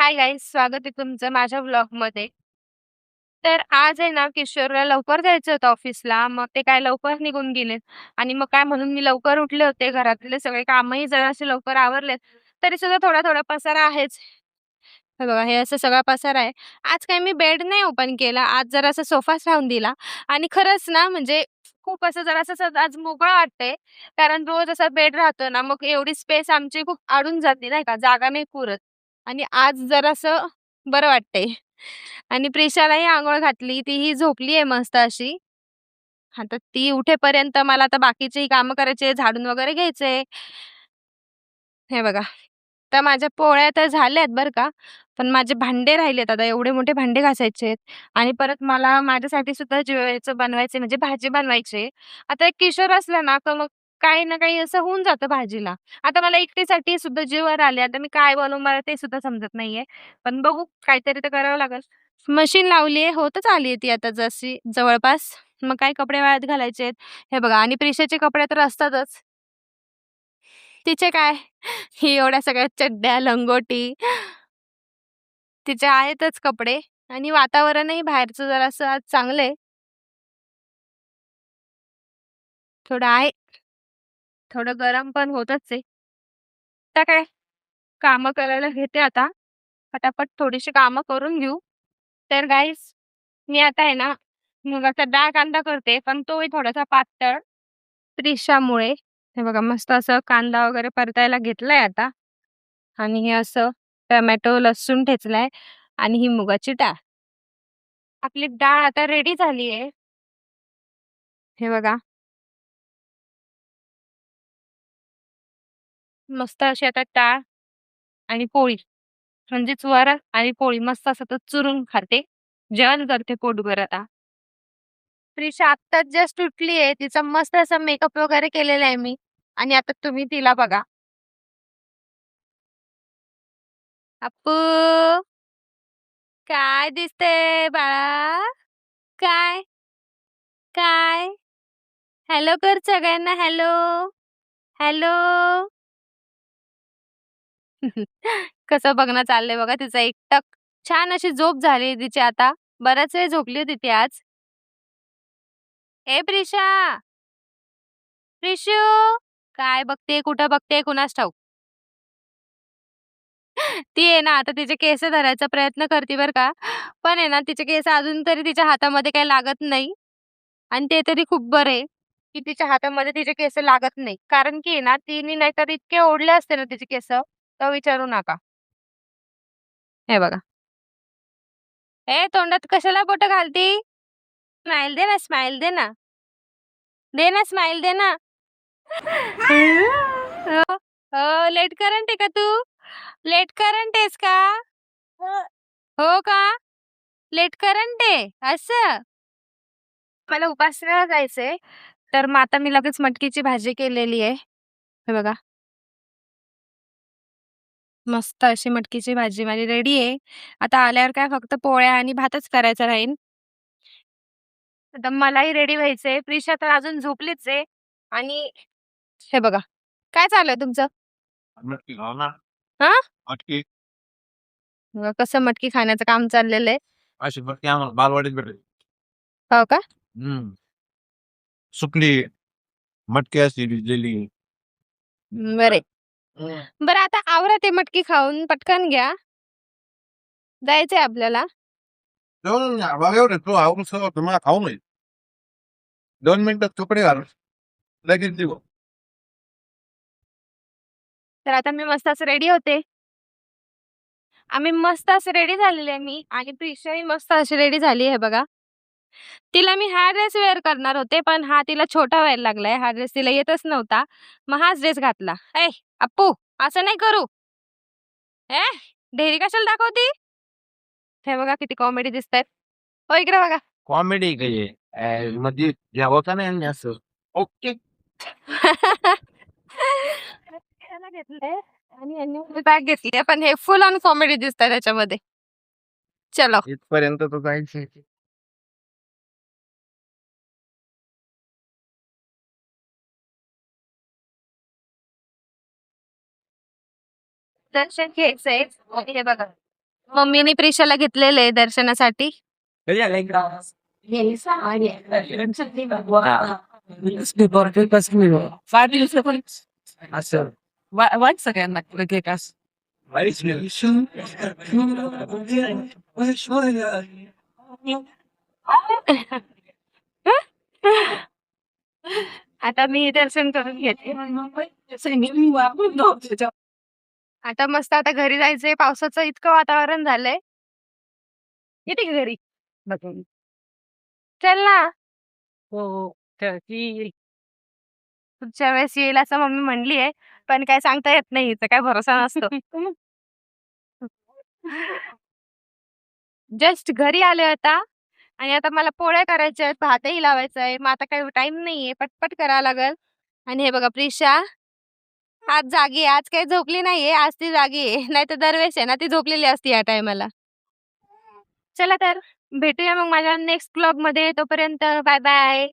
Hi guys, स्वागत आहे तुमचं माझ्या ब्लॉगमध्ये. तर आज आहे ना, किशोरला लवकर जायचं होतं ऑफिसला. मग ते काय लवकर निघून गेलेत आणि मग काय म्हणून मी लवकर उठले होते. घरातले सगळे कामही जरासे लवकर आवरलेत. तरी सुद्धा थोडा-थोडा पसारा आहेच. हे बघा, हे असं सगळा पसारा आहे. आज काही मी बेड नाही ओपन केला. आज जरासा सोफाच राहून दिला आणि खरंच ना, म्हणजे खूप असं जरासं असं आज मोकळं वाटतंय. कारण रोज असा बेड राहतो ना, मग एवढी स्पेस आमची खूप अडून जाते नाही का, जागा नाही पुरत. आणि आज जरासं बरं वाटतंय. आणि प्रिशालाही अंघोळ घातली. तीही झोपली आहे मस्त अशी. आता ती उठेपर्यंत मला आता बाकीचीही कामं करायची झाडून वगैरे घ्यायचंय. हे बघा. तर माझ्या पोळ्या तर झाल्यात बरं का. पण माझे भांडे राहिलेत आता एवढे मोठे भांडे घासायचे आहेत आणि परत मला माझ्यासाठी सुद्धा जेवायचं बनवायचं म्हणजे भाजी बनवायची आहे. आता एक किशोर असला ना, तर मग काही ना काही असं होऊन जातं भाजीला. आता मला एकटीसाठी सुद्धा जीवावर आले. आता मी काय बनवू मला ते सुद्धा समजत नाहीये. पण बघू काहीतरी तर करावं लागेल. मशीन लावली आहे, होतच आली आहे ती आता जशी जवळपास. मग काय कपडे वाळत घालायचे आहेत. हे बघा आणि प्रिशाचे कपडे तर असतातच. तिचे काय ही एवढ्या सगळ्या चड्ड्या, लंगोटी तिचे आहेतच कपडे आणि वातावरणही बाहेरचं जरासं आज चांगलं आहे. थोडं आहे, थोडं गरम पण होतच आहे. आता काय कामं करायला घेते आता. पटापट थोडीशी कामं करून घेऊ. तर गाईज मी आता आहे ना, मुगाचा डाळ कांदा करते, पण तोही थोडासा पातळ. त्रिशामुळे हे बघा मस्त असं कांदा वगैरे परतायला घेतलाय आता आणि हे असं टोमॅटो, लसूण ठेचलाय आणि ही मुगाची डाळ. आपली डाळ आता रेडी झाली आहे. हे बघा मस्त अशी आता डाळ आणि पोळी म्हणजेच वरण आणि पोळी मस्त असं तर चुरून खाते. जेवण करते पोटभर आता. प्रिशा आत्ताच जस्ट उठली आहे. तिचा मस्त असा मेकअप वगैरे केलेला आहे मी आणि आता तुम्ही तिला बघा. अप्पू काय दिसतंय बाळा? काय? काय? हॅलो कर सगळ्यांना हॅलो. हॅलो. कसं बघणं चाललंय बघा तिचं एकटक. छान अशी झोप झाली तिची आता. बराच वेळ झोपली होती ती आज. ए प्रिशा, प्रिशू काय बघते, कुठं बघते कुणास ठाऊक. ती आहे ना आता तिचे केस धरायचा प्रयत्न करते बरं का. पण आहे ना तिचे केस अजून तरी तिच्या हातामध्ये काही लागत नाही आणि ते तरी खूप बरं आहे, की तिच्या हातामध्ये तिचे केस लागत नाही. कारण की आहे ना तिने नाहीतर इतके ओढले असते ना तिचे केस, तर विचारू नका. हे बघा. ए तोंडात कशाला बोटं घालती? स्माईल दे ना, स्माईल दे ना. दे ना स्माईल दे ना. हो, हो, लेट करंट आहे का तू? लेट करंट आहेस का? हो का? लेट करंट आहे? असं? मला उपासनाला जायचंय, तर मग आता मी लगेच मटकीची भाजी केलेली आहे. हे बघा. मस्त अशी मटकीची भाजी माझी रेडी आहे. आता आल्यावर काय फक्त पोळ्या आणि भातच करायचा राहील. आता मलाही रेडी व्हायचंय. प्रिशा तर अजून झोपलीच आहे आणि हे बघा. काय चालू तुमचं? मटकी खाऊ ना. हां? मटकी. कसं मटकी खाण्याचं काम चाललेलं आहे? अशी मटकी आम्हाला बालवाडीत भेटते. हो का? सुकली मटकी अशी भिजलेली. बरं बरं आता आवरा ते मटकी खाऊन पटकन घ्या. जायचंय आपल्याला. एवढं तू आवरून सगळं तुम्हाला खाऊ नये. 2 मिनिटात कपडे घाल लगेच देऊ. तर आता मी मस्त असं रेडी होते. आम्ही मस्त असं रेडी झालेले आहे मी आणि प्रिशाही मस्त अशी रेडी झाली आहे बघा. तिला मी हा ड्रेस वेअर करणार होते, पण हा तिला छोटा व्हायला लागलाय. हा ड्रेस तिला येतच नव्हता. मग हाच ड्रेस घातला. "ए अप्पू असं नाही करू." "ए ढेरी कशाला दाखवती?" हे बघा किती कॉमेडी दिसतायत. हो इकडे बघा. कॉमेडी काय मध्ये जेवायचं नाही आणि असं. ओके. त्याला घेतलंय आणि यांनी बॅग घेतली पण हे फुल ऑन कॉमेडी दिसतंय त्याच्यामध्ये. चलो. इथपर्यंत तर जायचंय. दर्शन घ्यायचंय आणि हे बघा मम्मीने प्रिशाला घेतलेले दर्शनासाठी. असं वाट सगळ्यांना प्रत्येकास आता मी दर्शन करून घेते. आता मस्त आता घरी जायचंय. पावसाचं इतकं वातावरण झालंय. येते का घरी? चल ना. हो ती पुढच्या वेळेस येईल असं मम्मी म्हणली आहे. पण काय सांगता येत नाही. हिचा काय भरोसा नसतो. जस्ट घरी आले आता आणि आता मला पोळ्या करायच्या आहेत, भातही लावायचा आहे. मग आता काही टाईम नाहीये. पटपट करावं लागेल. आणि हे बघा प्रिशा आज जागी आहे. आज काही झोपली नाहीये. आज ती जागी आहे. नाहीतर दरवेळेस आहे ना ती झोपलेली असते या टायमाला. चला तर भेटूया मग माझ्या नेक्स्ट ब्लॉगमध्ये. तोपर्यंत बाय बाय.